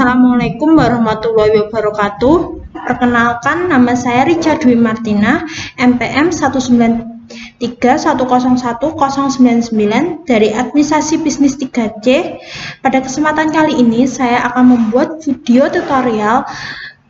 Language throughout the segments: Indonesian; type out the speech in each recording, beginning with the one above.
Assalamualaikum warahmatullahi wabarakatuh. Perkenalkan, nama saya Richard Dwi Martina, MPM 193101099 dari Administrasi Bisnis 3C. Pada kesempatan kali ini, saya akan membuat video tutorial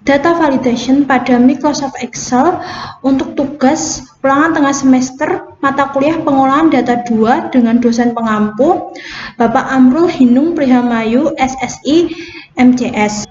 data validation pada Microsoft Excel untuk tugas ulangan tengah semester mata kuliah pengolahan data 2 dengan dosen pengampu Bapak Amrul Hinung Prihamayu, SSI, MCS.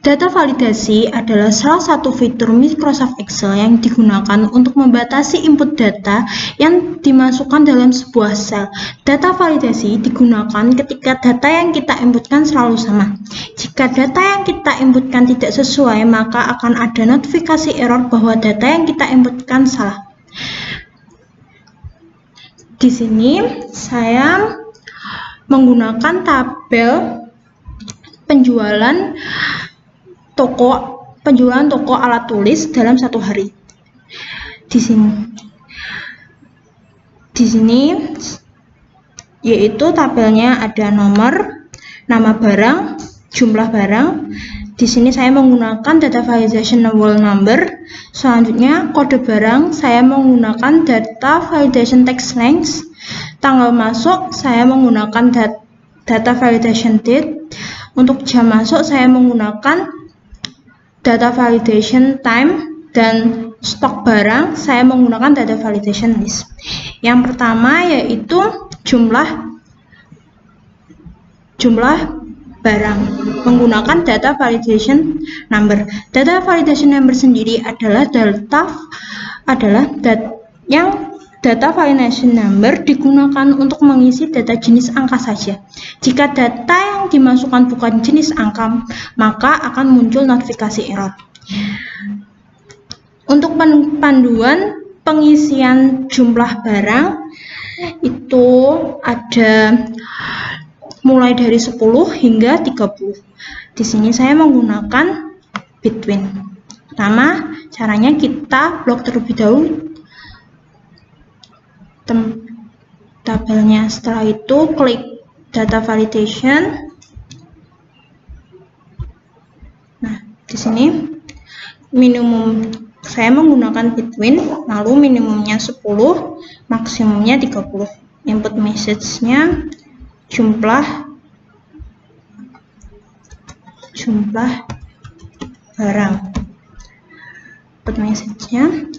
Data validasi adalah salah satu fitur Microsoft Excel yang digunakan untuk membatasi input data yang dimasukkan dalam sebuah sel. Data validasi digunakan ketika data yang kita inputkan selalu sama. Jika data yang kita inputkan tidak sesuai, maka akan ada notifikasi error bahwa data yang kita inputkan salah. Di sini saya menggunakan tabel penjualan toko alat tulis dalam satu hari. Di sini yaitu tabelnya ada nomor, nama barang, jumlah barang. Di sini saya menggunakan data validation whole number. Selanjutnya kode barang saya menggunakan data validation text length. Tanggal masuk saya menggunakan data validation date. Untuk jam masuk saya menggunakan data validation time, dan stok barang saya menggunakan data validation list. Yang pertama yaitu jumlah barang menggunakan data validation number. Data validation number sendiri adalah data validation number digunakan untuk mengisi data jenis angka saja. Jika data yang dimasukkan bukan jenis angka, maka akan muncul notifikasi error. Untuk panduan pengisian jumlah barang itu ada mulai dari 10 hingga 30. Di sini saya menggunakan between. Pertama, caranya kita blok terlebih dahulu tabelnya. Setelah itu klik data validation. Nah, di sini minimum saya menggunakan between, lalu minimumnya 10, maksimumnya 30. Input message-nya jumlah barang. Input message-nya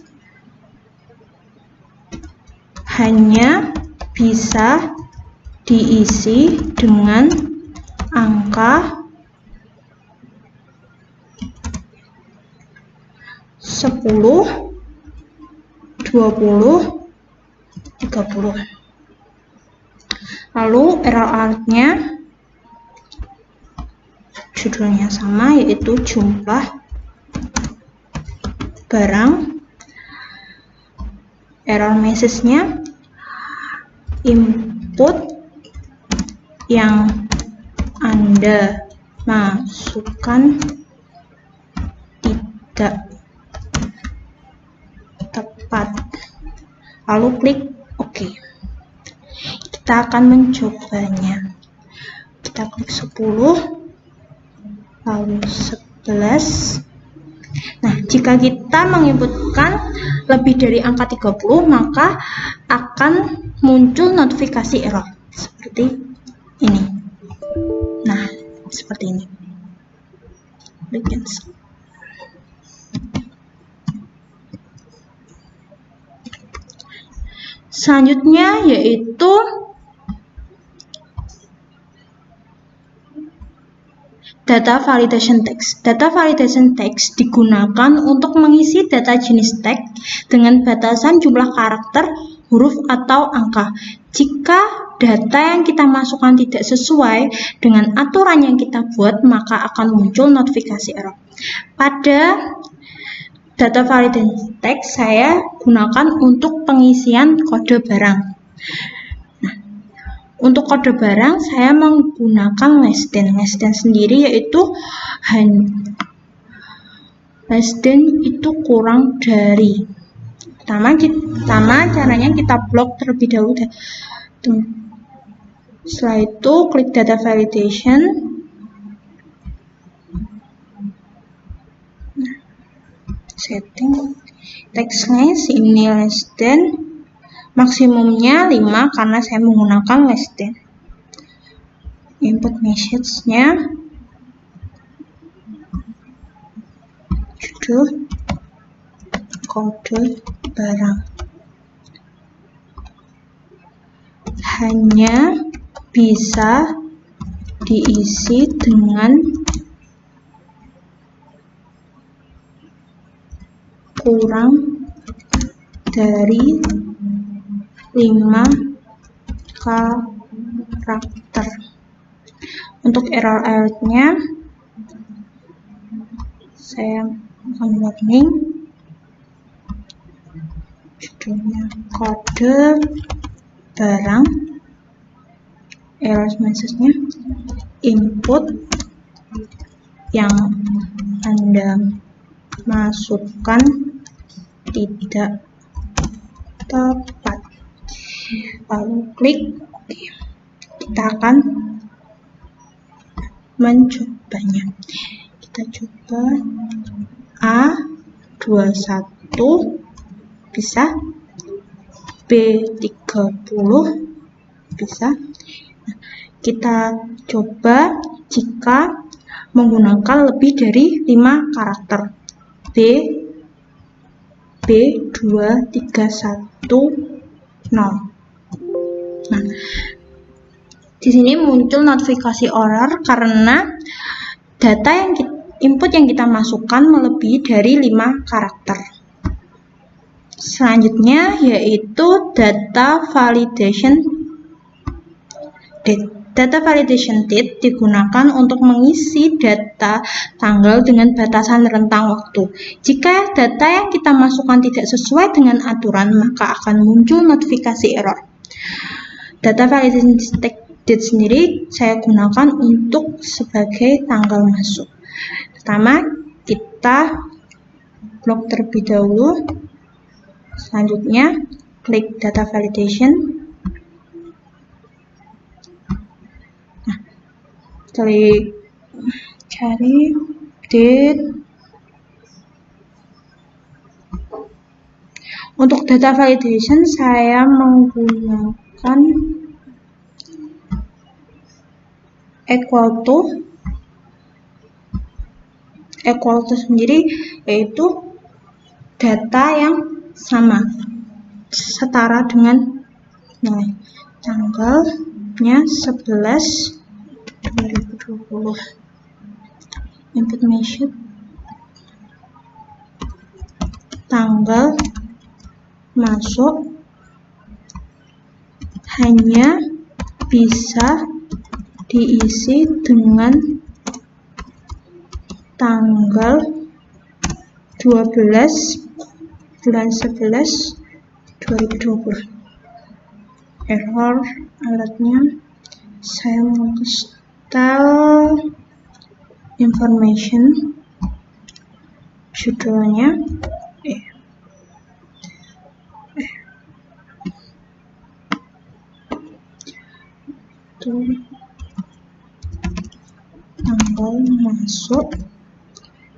hanya bisa diisi dengan angka 10, 20, 30. Lalu error alert-nya judulnya sama, yaitu jumlah barang. Error message-nya input yang Anda masukkan tidak tepat. Lalu klik OK. Kita akan mencobanya. Kita klik 10, lalu 11. Nah, jika kita menginputkan lebih dari angka 30, maka akan muncul notifikasi error seperti ini. Nah, seperti ini. Selanjutnya yaitu data validation text. Data validation text digunakan untuk mengisi data jenis teks dengan batasan jumlah karakter, huruf, atau angka. Jika data yang kita masukkan tidak sesuai dengan aturan yang kita buat, maka akan muncul notifikasi error. Pada data validation text saya gunakan untuk pengisian kode barang. Untuk kode barang saya menggunakan less than. Less than sendiri yaitu less than itu kurang dari. Pertama caranya kita blok terlebih dahulu Setelah itu klik data validation. Setting text length ini less than, maksimumnya 5 karena saya menggunakan less than. Input message-nya judul, kode barang. Hanya bisa diisi dengan kurang dari 5 karakter. Untuk error alert-nya saya akan warning, judulnya kode barang, error message-nya input yang Anda masukkan tidak tepat. Lalu klik OK. Kita akan mencobanya. Kita coba A21 bisa, B30 bisa. Nah, kita coba jika menggunakan lebih dari 5 karakter. B2310. Nah, di sini muncul notifikasi error karena data input yang kita masukkan melebihi dari 5 karakter. Selanjutnya yaitu data validation date. Data validation date digunakan untuk mengisi data tanggal dengan batasan rentang waktu. Jika data yang kita masukkan tidak sesuai dengan aturan, maka akan muncul notifikasi error. Data validation date sendiri saya gunakan untuk sebagai tanggal masuk. Pertama, kita blok terlebih dahulu. Selanjutnya, klik data validation. Klik cari date. Untuk data validation saya menggunakan equal to sendiri, yaitu data yang sama setara dengan nilai tanggalnya 11/2020. Input message tanggal masuk hanya bisa diisi dengan tanggal 12/11/2020. Error alertnya saya mau style information, judulnya tanggal masuk,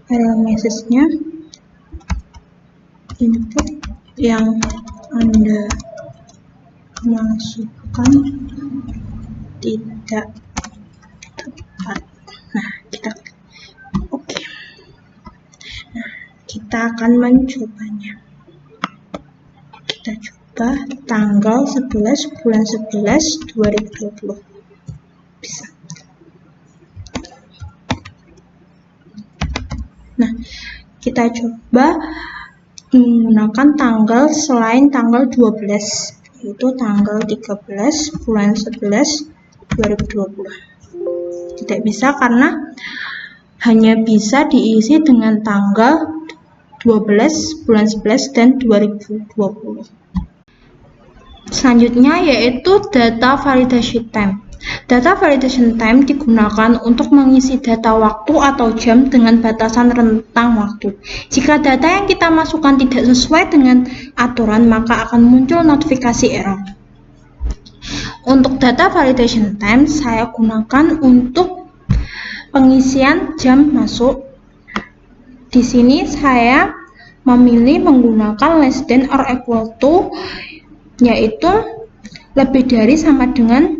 error message-nya input yang Anda masukkan tidak tepat. Nah, kita oke. Nah, kita akan mencobanya. Kita coba tanggal 11/11/2020. Bisa. Nah, kita coba menggunakan tanggal selain tanggal 12, yaitu tanggal 13/11/2020. Tidak bisa karena hanya bisa diisi dengan tanggal 12/11 dan 2020. Selanjutnya yaitu data validation time. Data validation time digunakan untuk mengisi data waktu atau jam dengan batasan rentang waktu. Jika data yang kita masukkan tidak sesuai dengan aturan, maka akan muncul notifikasi error. Untuk data validation time saya gunakan untuk pengisian jam masuk. Di sini saya memilih menggunakan less than or equal to, yaitu lebih dari sama dengan.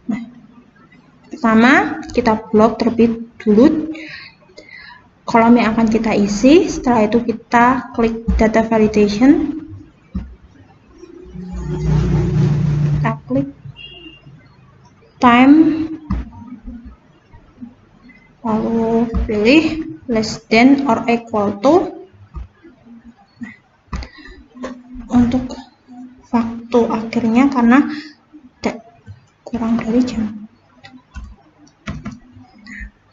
Nah, pertama kita blok terlebih dulu kolom yang akan kita isi. Setelah itu kita klik data validation, kita klik time, lalu pilih less than or equal to. Untuk waktu akhirnya karena kurang dari jam.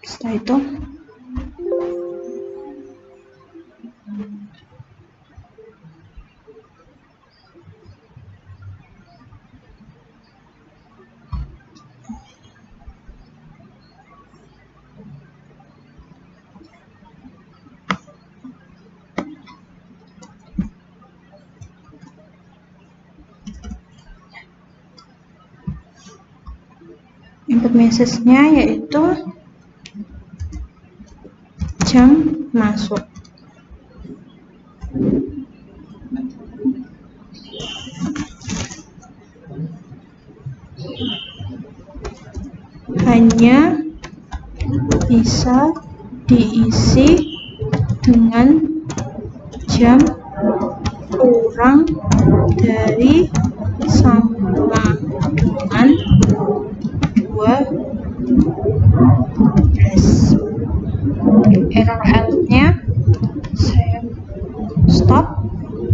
Setelah itu input message-nya yaitu jam masuk. Hanya bisa diisi dengan jam kurang dari sama dengan 12. Error L-nya saya stop,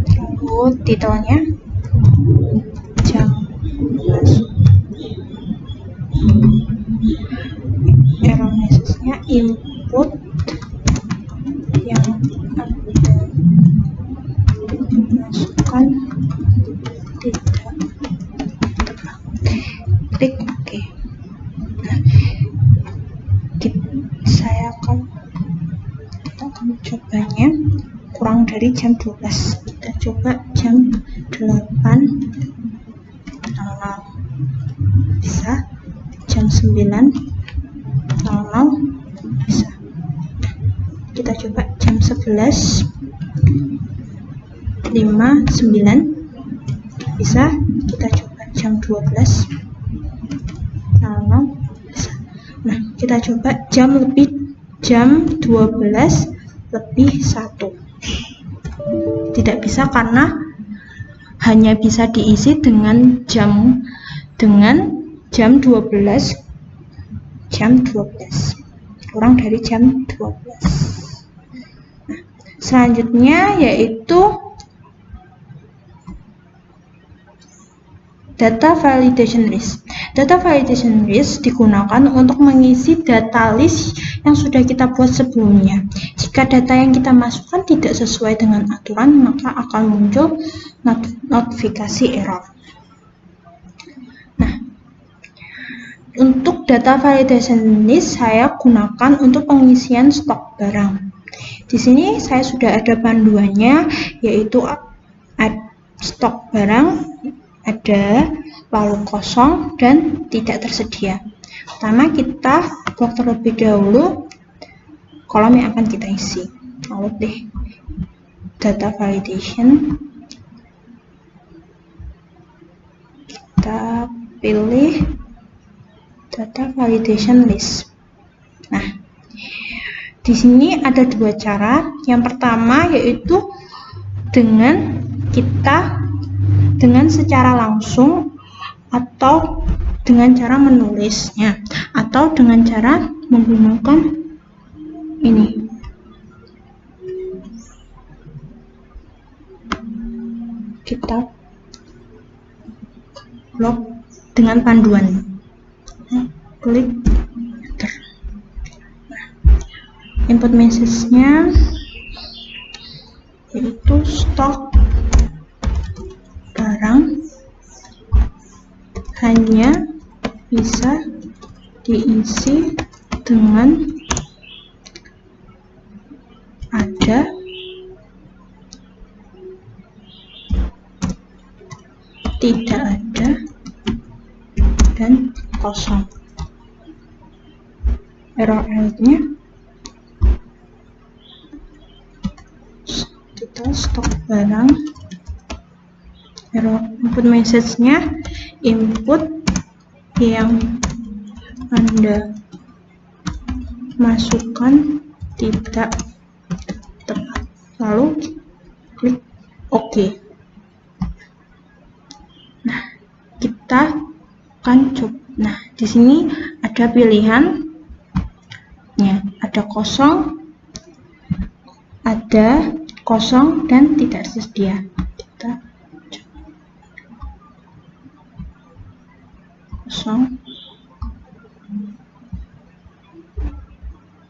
lalu titelnya jam masuk. Error message-nya input yang Anda masukkan tidak tepat. Klik OK. Nah, kita akan mencobanya kurang dari jam 12. Kita coba jam 8.00 bisa, jam 9.00 bisa. Kita coba jam 11.59 bisa. Kita coba jam 12.00 bisa. Nah, kita coba jam 12:01. Tidak bisa karena hanya bisa diisi dengan jam 12, kurang dari jam 12. Nah, selanjutnya yaitu data validation list. Data validation list digunakan untuk mengisi data list yang sudah kita buat sebelumnya. Jika data yang kita masukkan tidak sesuai dengan aturan, maka akan muncul notifikasi error. Nah, untuk data validation list saya gunakan untuk pengisian stok barang. Di sini saya sudah ada panduannya, yaitu stok barang ada, lalu kosong, dan tidak tersedia. Pertama kita blok terlebih dahulu kolom yang akan kita isi, lalu pilih data validation, kita pilih data validation list. Nah, di sini ada dua cara. Yang pertama yaitu dengan secara langsung, atau dengan cara menulisnya, atau dengan cara menggunakan ini. Kita blok dengan panduan. Klik enter. Input message-nya yaitu stok barang hanya bisa diisi dengan ada tidak ada, dan kosong. Error nya kita stok barang. Error input message-nya input yang Anda masukkan tidak tepat. Lalu klik OK. Nah, kita akan coba. Nah, di sini ada pilihan. Ada kosong dan tidak tersedia. Kita coba. Kosong,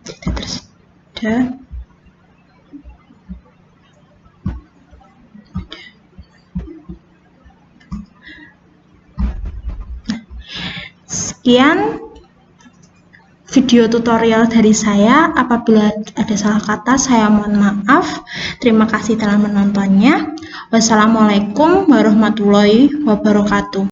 tidak tersedia. Sekian video tutorial dari saya. Apabila ada salah kata, saya mohon maaf. Terima kasih telah menontonnya. Wassalamualaikum warahmatullahi wabarakatuh.